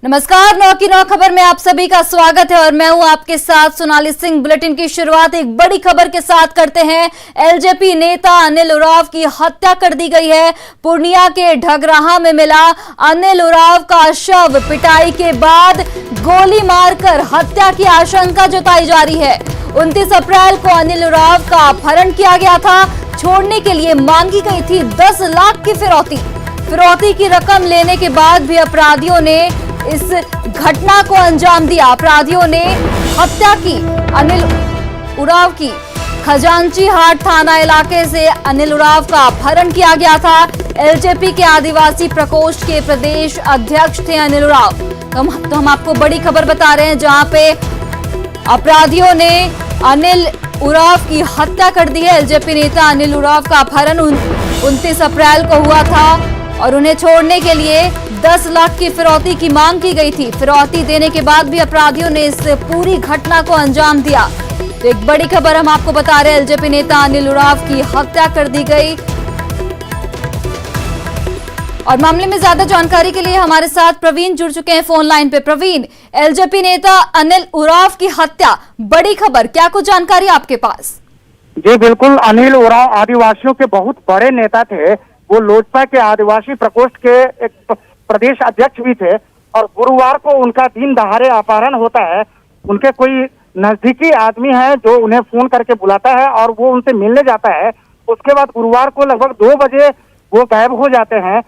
नमस्कार, 9 की 9 खबर में आप सभी का स्वागत है और मैं हूं आपके साथ सोनाली सिंह। बुलेटिन की शुरुआत एक बड़ी खबर के साथ करते हैं। एलजेपी नेता अनिल उरांव की हत्या कर दी गई है। पूर्णिया के ढगराहा में मिला अनिल उरांव का शव। पिटाई के बाद गोली मारकर हत्या की आशंका जताई जा रही है। 29 अप्रैल को अनिल उरांव का अपहरण किया गया था। छोड़ने के लिए मांगी गई थी 10 लाख की फिरौती की रकम लेने के बाद भी अपराधियों ने इस घटना को अंजाम दिया। अपराधियों ने हत्या की अनिल उरांव की। खजांची हाट थाना इलाके से अनिल उरांव का अपहरण किया गया था। एलजेपी के आदिवासी प्रकोष्ठ के प्रदेश अध्यक्ष थे अनिल उरांव। तो हम आपको बड़ी खबर बता रहे हैं, जहां पे अपराधियों ने अनिल उरांव की हत्या कर दी है। एलजेपी नेता अनिल उरांव का अपहरण 29 अप्रैल को हुआ था और उन्हें छोड़ने के लिए 10 लाख की फिरौती की मांग की गई थी। फिरौती देने के बाद भी अपराधियों ने इस पूरी घटना को अंजाम दिया। तो एक बड़ी खबर हम आपको बता रहे हैं, एलजेपी नेता अनिल उरांव की हत्या कर दी गई। और मामले में ज्यादा जानकारी के लिए हमारे साथ प्रवीण जुड़ चुके हैं फोन लाइन पे। प्रवीण, एलजेपी नेता अनिल उरांव की हत्या, बड़ी खबर, क्या कुछ जानकारी आपके पास? जी बिल्कुल, अनिल उरांव आदिवासियों के बहुत बड़े नेता थे। वो लोजपा के आदिवासी प्रकोष्ठ के एक प्रदेश अध्यक्ष भी थे और गुरुवार को उनका दिन दहाड़े अपहरण होता है। उनके कोई नजदीकी आदमी है जो उन्हें फोन करके बुलाता है और वो उनसे मिलने जाता है। उसके बाद गुरुवार को लगभग 2 बजे वो गायब हो जाते हैं।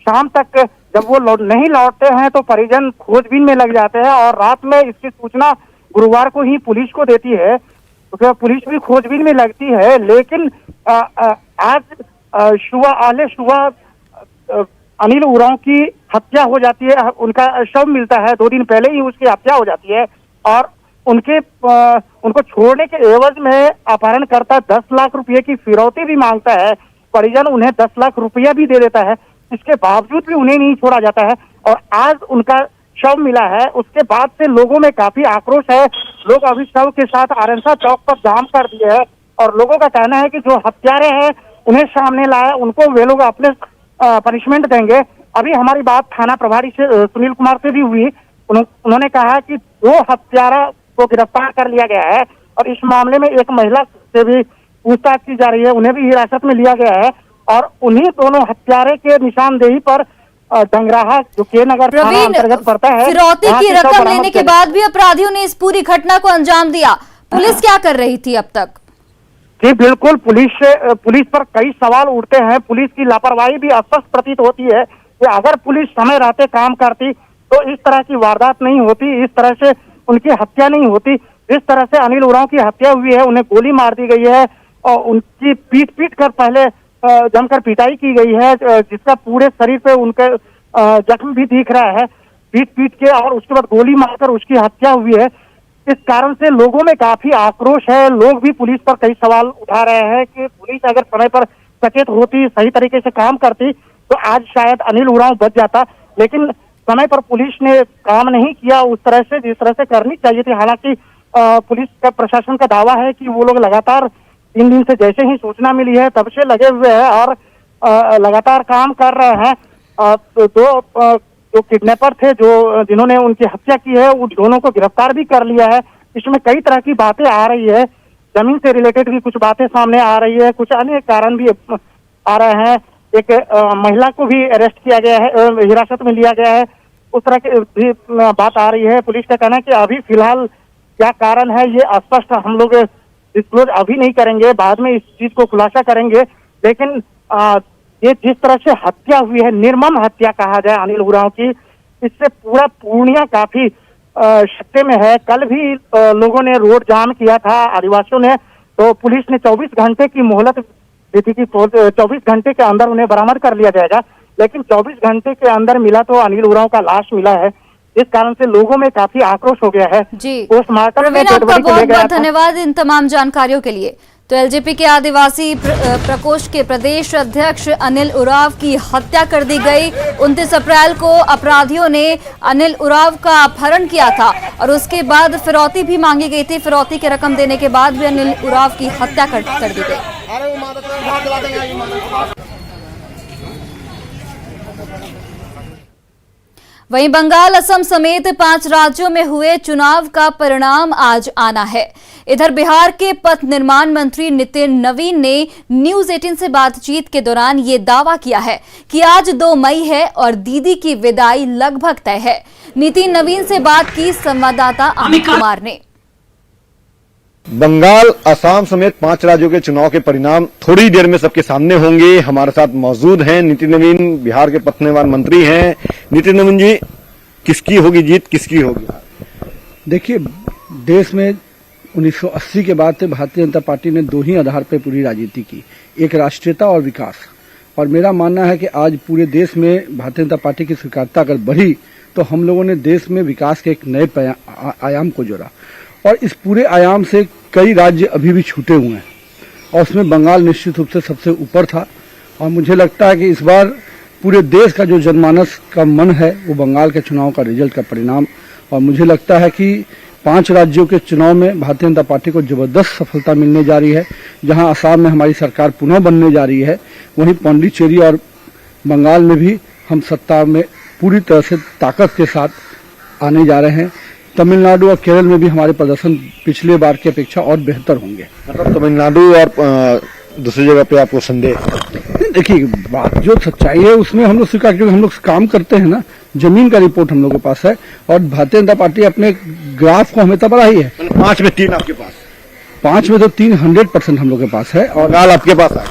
शाम तक जब वो नहीं लौटते हैं तो परिजन खोजबीन में लग जाते हैं और रात में इसकी सूचना गुरुवार को ही पुलिस को देती है। तो पुलिस भी खोजबीन में लगती है, लेकिन आज सुबह अनिल उरांव की हत्या हो जाती है। उनका शव मिलता है, 2 दिन पहले ही उसकी हत्या हो जाती है और उनको छोड़ने के एवज में अपहरणकर्ता 10 लाख रुपए की फिरौती भी मांगता है। परिजन उन्हें 10 लाख रुपया भी दे देता है। इसके बावजूद भी उन्हें नहीं छोड़ा जाता है और आज उनका शव मिला है। उसके बाद से लोगों में काफी आक्रोश है। लोग अभी शव के साथ आरंसा चौक पर जाम कर दिए हैं और लोगों का कहना है कि जो हत्यारे हैं उन्हें सामने लाए, उनको वे लोग अपने पनिशमेंट देंगे। अभी हमारी बात थाना प्रभारी से सुनील कुमार से भी हुई। उन्होंने कहा कि 2 हत्यारा को गिरफ्तार कर लिया गया है और इस मामले में एक महिला से भी पूछताछ की जा रही है, उन्हें भी हिरासत में लिया गया है और उन्हीं दोनों हत्यारे के निशानदेही पर डंगराहा जो के नगर थाना अंतर्गत पड़ता है, फिरौती की रकम लेने के बाद भी अपराधियों ने इस पूरी घटना को अंजाम दिया। पुलिस क्या कर रही थी अब तक? जी बिल्कुल, पुलिस पर कई सवाल उठते हैं। पुलिस की लापरवाही भी स्पष्ट प्रतीत होती है कि अगर पुलिस समय रहते काम करती तो इस तरह की वारदात नहीं होती, इस तरह से उनकी हत्या नहीं होती। जिस तरह से अनिल उरांव की हत्या हुई है, उन्हें गोली मार दी गई है और उनकी पीट कर पहले जमकर पिटाई की गई है, जिसका पूरे शरीर पे उनके जख्म भी दिख रहा है, पीट के, और उसके बाद गोली मारकर उसकी हत्या हुई है। इस कारण से लोगों में काफी आक्रोश है। लोग भी पुलिस पर कई सवाल उठा रहे हैं कि पुलिस अगर समय पर सचेत होती, सही तरीके से काम करती तो आज शायद अनिल उरांव बच जाता, लेकिन समय पर पुलिस ने काम नहीं किया उस तरह से जिस तरह से करनी चाहिए थी। हालांकि पुलिस का प्रशासन का दावा है कि वो लोग लगातार 3 दिन से जैसे ही सूचना मिली है तब से लगे हुए हैं और लगातार काम कर रहे हैं। तो जो किडनैपर थे, जिन्होंने उनकी हत्या की है, उन दोनों को गिरफ्तार भी कर लिया है। इसमें कई तरह की बातें आ रही है, जमीन से रिलेटेड भी कुछ बातें सामने आ रही है, कुछ अन्य कारण भी आ रहे हैं। एक महिला को भी अरेस्ट किया गया है, हिरासत में लिया गया है, उस तरह की भी बात आ रही है। पुलिस का कहना है कि अभी फिलहाल क्या कारण है ये स्पष्ट हम लोग डिस्क्लोज अभी नहीं करेंगे, बाद में इस चीज को खुलासा करेंगे। लेकिन ये जिस तरह से हत्या हुई है, निर्मम हत्या कहा जाए अनिल उरांव की, इससे पूरा पूर्णिया काफी शक्के में है। कल भी लोगों ने रोड जाम किया था, आदिवासियों ने, तो पुलिस ने 24 घंटे की मोहलत दी थी कि 24 घंटे के अंदर उन्हें बरामद कर लिया जाएगा, लेकिन 24 घंटे के अंदर मिला तो अनिल उरांव का लाश मिला है। इस कारण से लोगों में काफी आक्रोश हो गया है। जी, पोस्टमार्टम में आपका बहुत बहुत धन्यवाद इन तमाम जानकारियों के लिए। तो एलजेपी के आदिवासी प्रकोष्ठ के प्रदेश अध्यक्ष अनिल उरांव की हत्या कर दी गई। 29 अप्रैल को अपराधियों ने अनिल उरांव का अपहरण किया था और उसके बाद फिरौती भी मांगी गई थी। फिरौती की रकम देने के बाद भी अनिल उरांव की हत्या कर दी गई। वहीं बंगाल, असम समेत 5 राज्यों में हुए चुनाव का परिणाम आज आना है। इधर बिहार के पथ निर्माण मंत्री नितिन नवीन ने न्यूज 18 से बातचीत के दौरान ये दावा किया है कि आज 2 मई है और दीदी की विदाई लगभग तय है। नितिन नवीन से बात की संवाददाता अमित कुमार ने। बंगाल, असम समेत 5 राज्यों के चुनाव के परिणाम थोड़ी देर में सबके सामने होंगे। हमारे साथ मौजूद हैं नितिन नवीन, बिहार के पथ निर्माण मंत्री हैं। नितिन नवीन जी, किसकी होगी जीत, किसकी होगी? देखिए, देश में 1980 के बाद से भारतीय जनता पार्टी ने 2 ही आधार पर पूरी राजनीति की, एक राष्ट्रीयता और विकास। और मेरा मानना है कि आज पूरे देश में भारतीय जनता पार्टी की स्वीकार्यता अगर बढ़ी तो हम लोगों ने देश में विकास के एक नए आयाम को जोड़ा। और इस पूरे आयाम से कई राज्य अभी भी छूटे हुए हैं और उसमें बंगाल निश्चित रूप से सबसे ऊपर था। और मुझे लगता है कि इस बार पूरे देश का जो जनमानस का मन है वो बंगाल के चुनाव का रिजल्ट का परिणाम। और मुझे लगता है कि 5 राज्यों के चुनाव में भारतीय जनता पार्टी को जबरदस्त सफलता मिलने जा रही है। जहां असम में हमारी सरकार पुनः बनने जा रही है, वहीं पांडिचेरी और बंगाल में भी हम सत्ता में पूरी तरह से ताकत के साथ आने जा रहे हैं। तमिलनाडु और केरल में भी हमारे प्रदर्शन पिछले बार की अपेक्षा और बेहतर होंगे। मतलब तमिलनाडु और दूसरी जगह पे आपको संदेह? देखिए, बात जो सच्चाई है उसमें हम लोग स्वीकार, क्योंकि हम लोग काम करते हैं ना, जमीन का रिपोर्ट हम लोग के पास है। और भारतीय जनता पार्टी अपने ग्राफ को हमेशा बढ़ाई है। 5 में 3 आपके पास? 5 में तो 3 100% हम लोग के पास है। और बंगाल आपके पास है?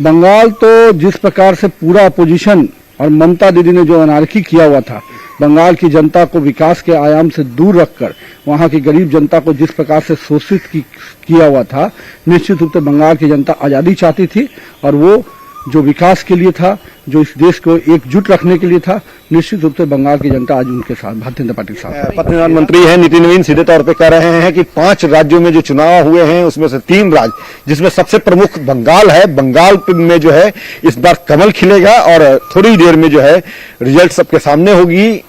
बंगाल तो जिस प्रकार से पूरा अपोजिशन और ममता दीदी ने जो अनारकी किया हुआ था, बंगाल की जनता को विकास के आयाम से दूर रखकर वहां की गरीब जनता को जिस प्रकार से शोषित किया हुआ था, निश्चित रूप से बंगाल की जनता आजादी चाहती थी। और वो जो विकास के लिए था, जो इस देश को एकजुट रखने के लिए था, निश्चित रूप से बंगाल की जनता आज उनके साथ, भारतीय जनता पार्टी के साथ। पथ निर्माण मंत्री हैं नितिन नवीन, सीधे तौर पे कह रहे हैं कि 5 राज्यों में जो चुनाव हुए हैं उसमें से 3 राज्य, जिसमें सबसे प्रमुख बंगाल है, बंगाल में जो है इस बार कमल खिलेगा और थोड़ी देर में जो है रिजल्ट सबके सामने होगी।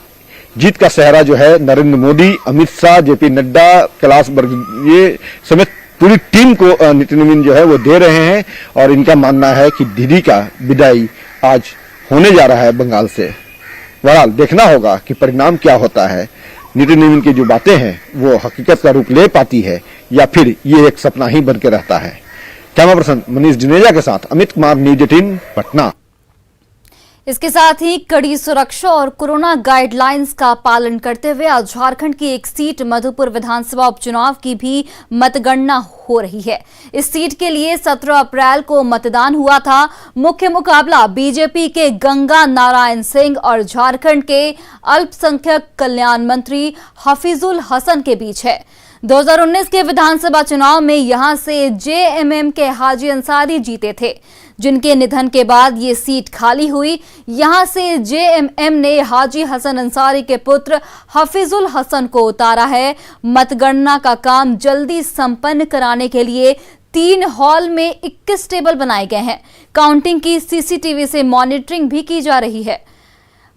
जीत का सेहरा जो है नरेंद्र मोदी, अमित शाह, जेपी नड्डा, कैलाश वर्गीय समेत पूरी टीम को नितिन नवीन जो है वो दे रहे हैं। और इनका मानना है कि दीदी का विदाई आज होने जा रहा है बंगाल से। बहरहाल देखना होगा कि परिणाम क्या होता है। नितिन नवीन की जो बातें हैं वो हकीकत का रूप ले पाती है या फिर ये एक सपना ही बन के रहता है। कैमरा पर्सन मनीष जुनेजा के साथ अमित कुमार, न्यूज 18 पटना। इसके साथ ही कड़ी सुरक्षा और कोरोना गाइडलाइंस का पालन करते हुए आज झारखंड की एक सीट मधुपुर विधानसभा उपचुनाव की भी मतगणना हो रही है। इस सीट के लिए 17 अप्रैल को मतदान हुआ था। मुख्य मुकाबला बीजेपी के गंगा नारायण सिंह और झारखंड के अल्पसंख्यक कल्याण मंत्री हफीजुल हसन के बीच है। 2019 के विधानसभा चुनाव में यहां से जेएमएम के हाजी अंसारी जीते थे, जिनके निधन के बाद ये सीट खाली हुई। यहां से जेएमएम ने हाजी हसन अंसारी के पुत्र हफीजुल हसन को उतारा है। मतगणना का काम जल्दी संपन्न कराने के लिए 3 हॉल में 21 टेबल बनाए गए हैं। काउंटिंग की सीसीटीवी से मॉनिटरिंग भी की जा रही है।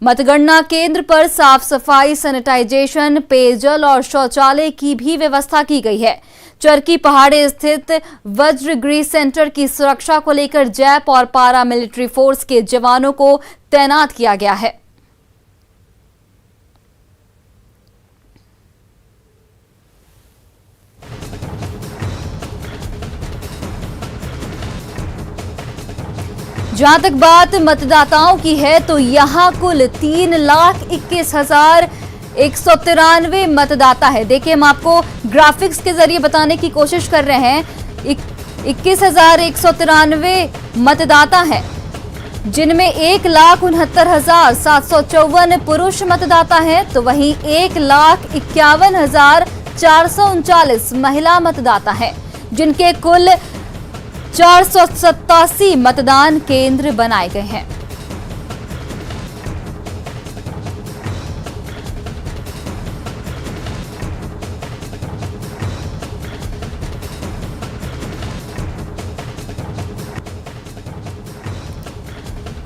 मतगणना केंद्र पर साफ सफाई, सैनिटाइजेशन, पेयजल और शौचालय की भी व्यवस्था की गई है। चरकी पहाड़ी स्थित वज्रगृह सेंटर की सुरक्षा को लेकर जैप और पारा मिलिट्री फोर्स के जवानों को तैनात किया गया है। जहां तक बात मतदाताओं की है तो यहां कुल 3,21,193 मतदाता है। देखिए, हम आपको ग्राफिक्स के जरिए बताने की कोशिश कर रहे हैं। 21,193 मतदाता हैं, जिनमें 1,69,754 पुरुष मतदाता हैं, तो वहीं 1,51,439 महिला मतदाता हैं, जिनके कुल 487 मतदान केंद्र बनाए गए हैं।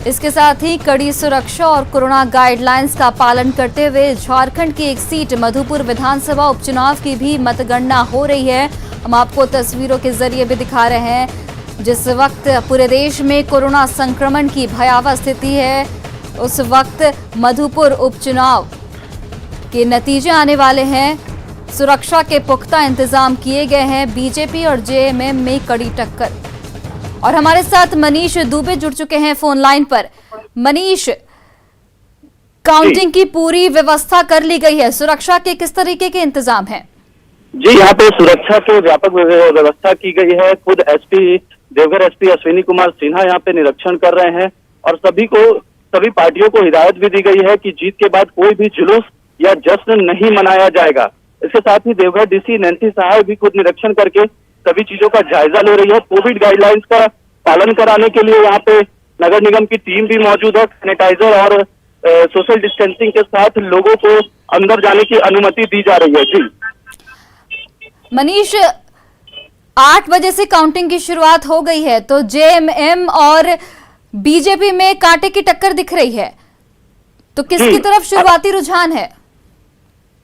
इसके साथ ही कड़ी सुरक्षा और कोरोना गाइडलाइंस का पालन करते हुए झारखंड की एक सीट मधुपुर विधानसभा उपचुनाव की भी मतगणना हो रही है। हम आपको तस्वीरों के जरिए भी दिखा रहे हैं। जिस वक्त पूरे देश में कोरोना संक्रमण की भयावह स्थिति है, उस वक्त मधुपुर उपचुनाव के नतीजे आने वाले हैं। सुरक्षा के पुख्ता इंतजाम किए गए हैं। बीजेपी और जेएमएम में कड़ी टक्कर। और हमारे साथ मनीष दुबे जुड़ चुके हैं फोन लाइन पर। मनीष, काउंटिंग की पूरी व्यवस्था कर ली गई है, सुरक्षा के किस तरीके के इंतजाम हैं? जी, यहाँ पे सुरक्षा के व्यापक व्यवस्था की गई है। खुद एसपी देवघर एसपी अश्विनी कुमार सिन्हा यहाँ पे निरीक्षण कर रहे हैं और सभी पार्टियों को हिदायत भी दी गई है कि जीत के बाद कोई भी जुलूस या जश्न नहीं मनाया जाएगा। इसके साथ ही देवघर डीसी नैन्सी सहाय भी खुद निरीक्षण करके सभी चीजों का जायजा ले रही है। कोविड गाइडलाइंस का पालन कराने के लिए यहाँ पे नगर निगम की टीम भी मौजूद है। सैनिटाइजर और सोशल डिस्टेंसिंग के साथ लोगों को अंदर जाने की अनुमति दी जा रही है। जी मनीष, 8 बजे से काउंटिंग की शुरुआत हो गई है, तो जेएमएम और बीजेपी में कांटे की टक्कर दिख रही है, तो किसकी तरफ शुरुआती रुझान है?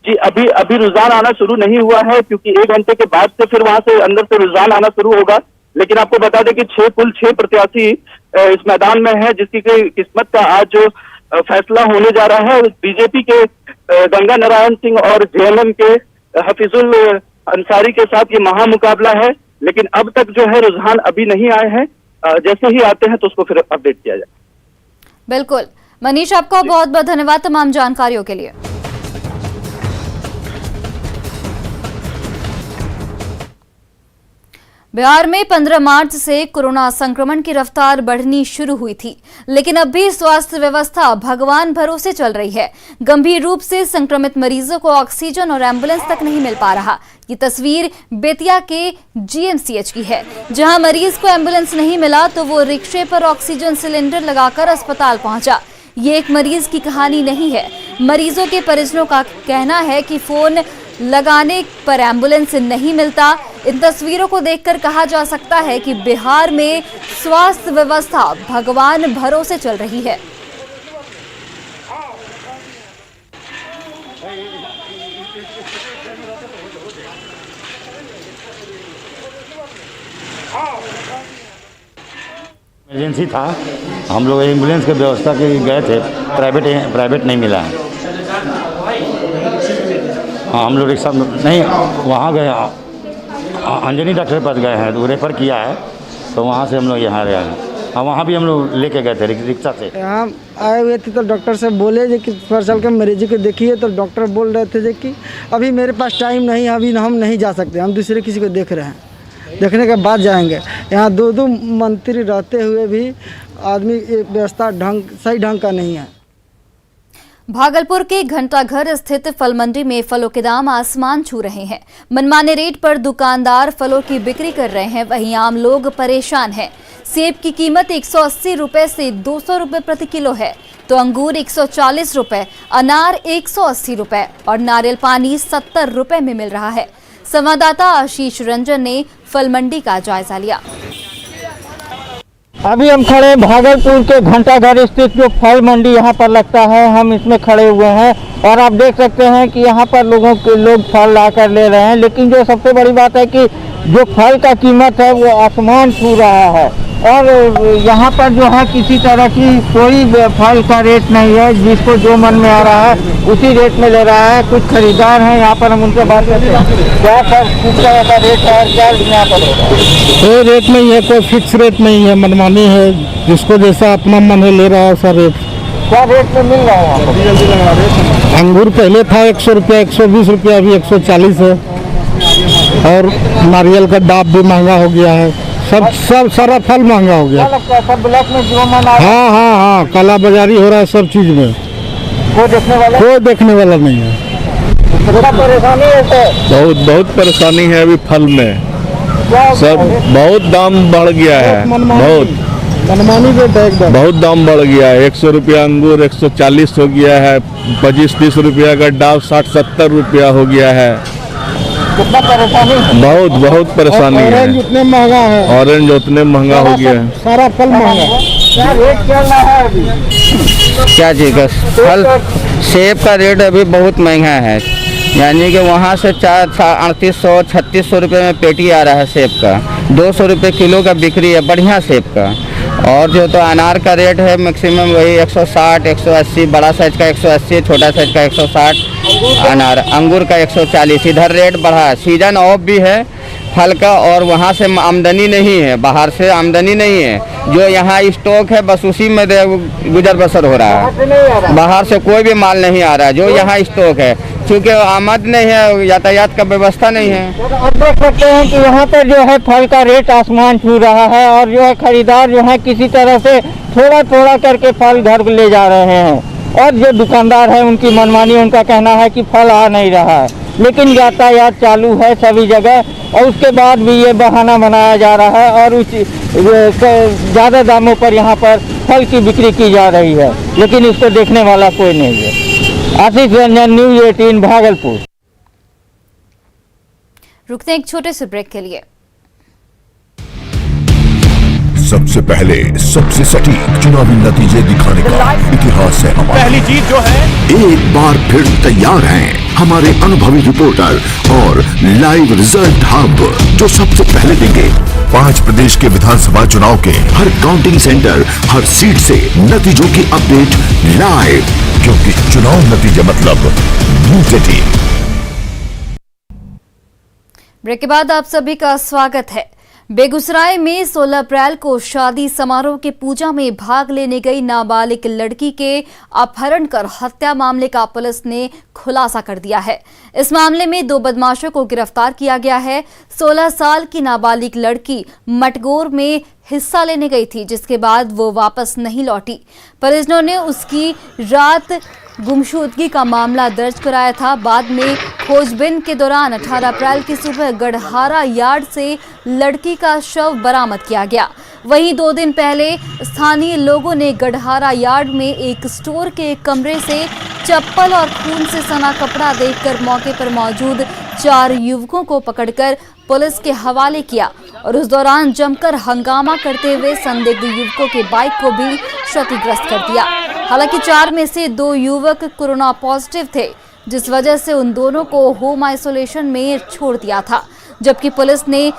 जी, अभी रुझान आना शुरू नहीं हुआ है, क्योंकि 1 घंटे के बाद से फिर वहां से अंदर से रुझान आना शुरू होगा। लेकिन आपको बता दें कि कुल 6 प्रत्याशी इस मैदान में है, जिसकी किस्मत का आज जो फैसला होने जा रहा है। बीजेपी के गंगा नारायण सिंह और जेएमएम के हफीजुल अंसारी के साथ ये महामुकाबला है। लेकिन अब तक जो है रुझान अभी नहीं आए हैं। जैसे ही आते हैं तो उसको फिर अपडेट किया जाए। बिल्कुल मनीष, आपका बहुत बहुत धन्यवाद तमाम जानकारियों के लिए। बिहार में 15 मार्च से कोरोना संक्रमण की रफ्तार बढ़नी शुरू हुई थी, लेकिन अब भी स्वास्थ्य व्यवस्था भगवान भरोसे चल रही है। गंभीर रूप से संक्रमित मरीजों को ऑक्सीजन और एम्बुलेंस तक नहीं मिल पा रहा। ये तस्वीर बेतिया के जीएमसीएच की है, जहां मरीज को एम्बुलेंस नहीं मिला तो वो रिक्शे पर ऑक्सीजन सिलेंडर लगाकर अस्पताल पहुंचा। ये एक मरीज की कहानी नहीं है। मरीजों के परिजनों का कहना है कि फोन लगाने पर एम्बुलेंस नहीं मिलता। इन तस्वीरों को देखकर कहा जा सकता है कि बिहार में स्वास्थ्य व्यवस्था भगवान भरोसे चल रही है। इमरजेंसी था, हम लोग एम्बुलेंस की व्यवस्था के लिए गए थे, प्राइवेट नहीं मिला है। हाँ, हम लोग रिक्शा नहीं, वहाँ गए, अंजनी डॉक्टर के पास गए हैं, तो रेफर किया है, तो वहाँ से हम लोग यहाँ रहे हैं। हाँ, वहाँ भी हम लोग लेके गए थे रिक्शा से। यहाँ आए हुए थे तो डॉक्टर से बोले जो कि थोड़ा चल के मरीज को देखिए, तो डॉक्टर बोल रहे थे जो कि अभी मेरे पास टाइम नहीं है, अभी हम नहीं जा सकते, हम दूसरे किसी को देख रहे हैं, देखने के बाद जाएंगे। यहाँ 2 मंत्री रहते हुए भी आदमी व्यवस्था सही ढंग का नहीं है। भागलपुर के घंटाघर स्थित फल मंडी में फलों के दाम आसमान छू रहे हैं। मनमाने रेट पर दुकानदार फलों की बिक्री कर रहे हैं, वहीं आम लोग परेशान हैं। सेब की कीमत 180 रुपए से 200 रुपए प्रति किलो है, तो अंगूर 140 रुपए, अनार 180 रुपए और नारियल पानी 70 रुपए में मिल रहा है। संवाददाता आशीष रंजन ने फल मंडी का जायजा लिया। अभी हम खड़े भागलपुर के घंटाघर स्थित जो फल मंडी यहाँ पर लगता है, हम इसमें खड़े हुए हैं और आप देख सकते हैं कि यहाँ पर लोग फल ला कर ले रहे हैं। लेकिन जो सबसे बड़ी बात है कि जो फल का कीमत है वो आसमान छू रहा है और यहाँ पर जो है किसी तरह की कोई फल का रेट नहीं है, जिसको जो मन में आ रहा है उसी रेट में ले रहा है। कुछ खरीदार हैं यहाँ पर, हम उनसे बात करते हैं। क्या सर किस तरह का रेट है और क्या यहाँ पर होगा? कोई रेट नहीं है, कोई फिक्स रेट नहीं है, मनमानी है, जिसको जैसा अपना मन है ले रहा है उसका रेट। क्या रेट में मिल रहा है? अंगूर पहले था 100 रुपया, 120 रुपया, अभी 140 है और नारियल का दाम भी महंगा हो गया है। सब सारा फल महंगा हो गया। सब ब्लैक में जो मन आ रहा है। हाँ, काला बाजारी हो रहा है सब चीज में। कोई देखने वाला नहीं है। परेशानी है बहुत परेशानी है अभी फल में, सब बहुत दाम बढ़ गया है, बहुत दाम बढ़ गया है। 100 रुपया अंगूर 140 हो गया है, 25-30 रुपया का डाब 60-70 रुपया हो गया है। कितना परेशानी? बहुत परेशानी है। ऑरेंज उतने महंगा है, ऑरेंज उतने महंगा हो गया है, सारा फल महंगा। क्या रेट चल रहा है अभी? क्या जी का फल? सेब का रेट अभी बहुत महंगा है, यानी कि वहाँ से 3800-3600 रुपये में पेटी आ रहा है सेब का। 200 रुपये किलो का बिक्री है बढ़िया सेब का। और जो तो अनार का रेट है मैक्सिमम वही 160, 180, बड़ा साइज का 180, छोटा साइज का 160, अनार, अंगूर का 140। इधर रेट बढ़ा, सीजन ऑफ भी है फल का, और वहाँ से आमदनी नहीं है, बाहर से आमदनी नहीं है। जो यहाँ स्टॉक है बस उसी में गुजर बसर हो रहा है, बाहर से कोई भी माल नहीं आ रहा है। जो यहाँ स्टॉक है, क्योंकि आमद नहीं है, यातायात का व्यवस्था नहीं है। आप देख सकते हैं कि यहाँ पर जो है फल का रेट आसमान छू रहा है, और जो है खरीदार जो है किसी तरह से थोड़ा थोड़ा करके फल घर ले जा रहे हैं, और जो दुकानदार है उनकी मनमानी, उनका कहना है कि फल आ नहीं रहा है। लेकिन यातायात चालू है सभी जगह, और उसके बाद भी ये बहाना बनाया जा रहा है, और ज़्यादा दामों पर यहाँ पर फल की बिक्री की जा रही है, लेकिन इसको देखने वाला कोई नहीं है। आशीष रंजन, न्यूज़ 18 भागलपुर। रुकते हैं एक छोटे से ब्रेक के लिए। सबसे पहले सबसे सटीक चुनावी नतीजे दिखाने का इतिहास है हमारा। पहली जीत जो है, एक बार फिर तैयार हैं हमारे अनुभवी रिपोर्टर और लाइव रिजल्ट हब, जो सबसे पहले देंगे 5 प्रदेश के विधानसभा चुनाव के हर काउंटिंग सेंटर, हर सीट से नतीजों की अपडेट लाइव, क्योंकि चुनाव नतीजे मतलब न्यूज़ 18। ब्रेक के बाद आप सभी का स्वागत है। बेगूसराय में 16 अप्रैल को शादी समारोह के पूजा में भाग लेने गई नाबालिग लड़की के अपहरण कर हत्या मामले का पुलिस ने खुलासा कर दिया है। इस मामले में 2 बदमाशों को गिरफ्तार किया गया है। 16 साल की नाबालिग लड़की मटगोर में हिस्सा लेने गई थी, जिसके बाद वो वापस नहीं लौटी। पुलिस ने उसकी रात गुमशुदगी का मामला दर्ज कराया था। बाद में खोजबीन के दौरान 18 अप्रैल की सुबह गढ़हारा यार्ड से लड़की का शव बरामद किया गया। वहीं 2 दिन पहले स्थानीय लोगों ने गढ़हारा यार्ड में एक स्टोर के कमरे से चप्पल और खून से सना कपड़ा देखकर मौके पर मौजूद 4 युवकों को पकड़कर पुलिस के हवाले किया, और उस दौरान जमकर हंगामा करते हुए संदिग्ध युवकों के बाइक को भी क्षतिग्रस्त कर दिया। हालांकि 4 में से 2 युवक कोरोना पॉजिटिव थे, जिस वजह से उन दोनों को होम आइसोलेशन में छोड़ दिया था, जबकि पुलिस ने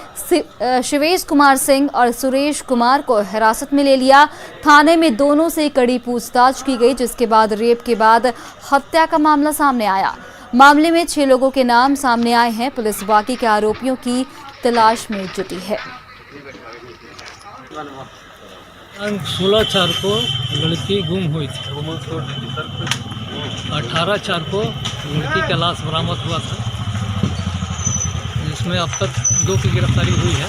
शिवेश कुमार सिंह और सुरेश कुमार को हिरासत में ले लिया। थाने में दोनों से कड़ी पूछताछ की गई, जिसके बाद रेप के बाद हत्या का मामला सामने आया। मामले में 6 लोगों के नाम सामने आए हैं। पुलिस बाकी के आरोपियों की तलाश में जुटी है। 16/4 को लड़की गुम हुई थी। 18/4 को लड़की का लाश बरामद हुआ था, जिसमें अब तक 2 की गिरफ्तारी हुई है।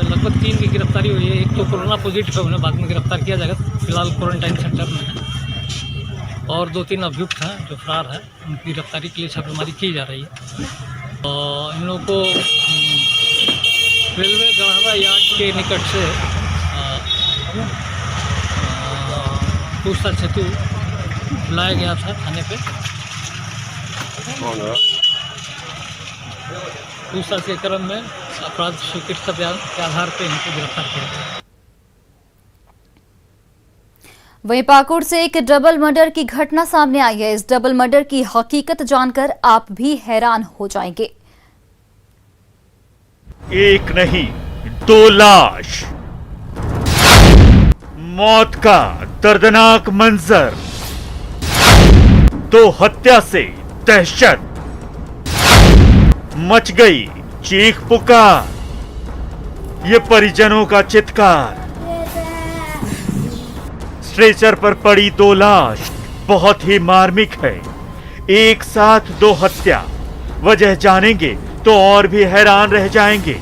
लगभग 3 की गिरफ्तारी हुई है। एक तो कोरोना पॉजिटिव है, उन्हें बाद में गिरफ्तार किया जाएगा, फिलहाल क्वारंटाइन सेंटर में है। और 2-3 अभियुक्त हैं जो फरार है, उनकी गिरफ्तारी के लिए छापेमारी की जा रही है। और इन लोगों को रेलवे गढ़हारा यार्ड के निकट से पूछताछ हेतु बुलाया गया था थाने पे। पूछताछ के क्रम में अपराध स्वीकृति के आधार पर इनको गिरफ्तार किया गया। वहीं पाकुड़ से एक डबल मर्डर की घटना सामने आई है। इस डबल मर्डर की हकीकत जानकर आप भी हैरान हो जाएंगे। एक नहीं 2 लाश, मौत का दर्दनाक मंजर, 2 हत्या से दहशत, मच गई चीख पुकार, ये परिजनों का चित्कार। स्ट्रेचर पर पड़ी 2 लाश बहुत ही मार्मिक है। एक साथ 2 हत्या, वजह जानेंगे तो और भी हैरान रह जाएंगे।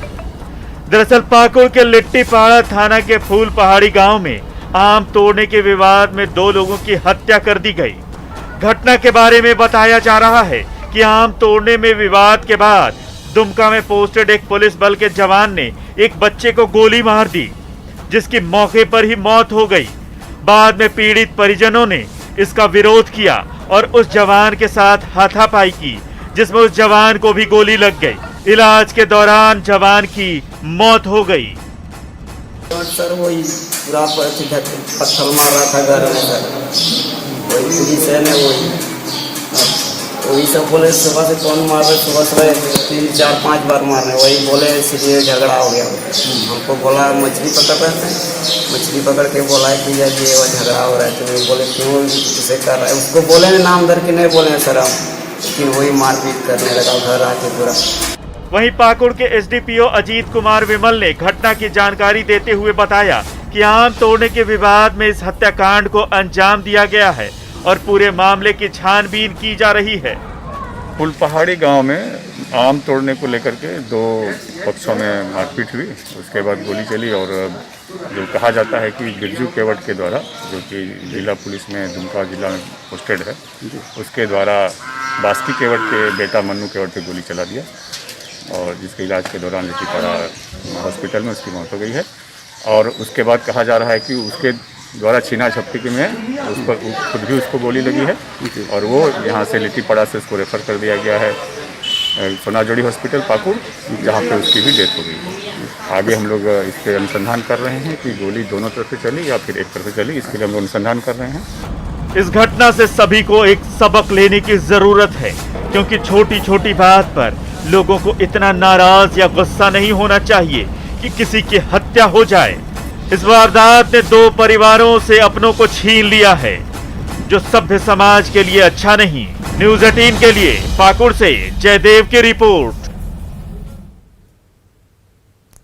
दरअसल पाकुड़ के लिट्टीपाड़ा थाना के फूल पहाड़ी गांव में आम तोड़ने के विवाद में 2 लोगों की हत्या कर दी गई। घटना के बारे में बताया जा रहा है कि आम तोड़ने में विवाद के बाद दुमका में पोस्टेड एक पुलिस बल के जवान ने एक बच्चे को गोली मार दी, जिसकी मौके पर ही मौत हो गई। बाद में पीड़ित परिजनों ने इसका विरोध किया और उस जवान के साथ हाथापाई की, जिसमें उस जवान को भी गोली लग गई। इलाज के दौरान जवान की मौत हो गई। सर वही पूरा पत्थर मार रहा था घर में सर, वही पुलिस है ना, वही वही सब बोले सुबह से कौन मार रहे, सुबह सुबह 3, 4, 5 बार मार रहे। वही बोले इसलिए झगड़ा हो गया। हमको बोला मछली पकड़ रहे थे, मछली पकड़ के बोला है कि यार ये झगड़ा हो रहा है। तो बोले क्यों इसे कर रहा है, उसको बोले नाम धर के नहीं बोले सर हम, लेकिन वही मारपीट करने लगा घर आके पूरा। वहीं पाकुड़ के एसडीपीओ अजीत कुमार विमल ने घटना की जानकारी देते हुए बताया कि आम तोड़ने के विवाद में इस हत्याकांड को अंजाम दिया गया है और पूरे मामले की छानबीन की जा रही है। फुलपहाड़ी गांव में आम तोड़ने को लेकर के 2 पक्षों में मारपीट हुई, उसके बाद गोली चली और जो कहा जाता है कि बिरजू केवट के द्वारा, जो कि जिला पुलिस में दुमका जिला में पोस्टेड है, उसके द्वारा बास्की केवट के बेटा मन्नू केवट पे गोली चला दिया और जिसके इलाज के दौरान लिट्टीपाड़ा हॉस्पिटल में उसकी मौत हो गई है। और उसके बाद कहा जा रहा है कि उसके द्वारा छीना झपटी में उस पर खुद भी उसको गोली लगी है और वो यहाँ से लिट्टीपाड़ा से उसको रेफर कर दिया गया है सोनाजोड़ी हॉस्पिटल पाकुड़, जहाँ पे उसकी भी डेथ हो गई है। आगे हम लोग इस पर अनुसंधान कर रहे हैं कि गोली दोनों तरफ से चली या फिर एक तरफ से चली, इसके लिए हम लोग अनुसंधान कर रहे हैं। इस घटना से सभी को एक सबक लेने की जरूरत है, क्योंकि छोटी छोटी बात पर लोगों को इतना नाराज या गुस्सा नहीं होना चाहिए कि किसी की हत्या हो जाए। इस वारदात ने 2 परिवारों से अपनों को छीन लिया है, जो सभ्य समाज के लिए अच्छा नहीं। न्यूज़ 18 के लिए पाकुड़ से जयदेव की रिपोर्ट।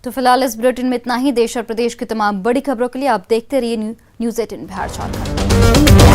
तो फिलहाल इस बुलेटिन में इतना ही। देश और प्रदेश की तमाम बड़ी खबरों के लिए आप देखते रहिए न्यूज़ 18 बिहार झारखंड।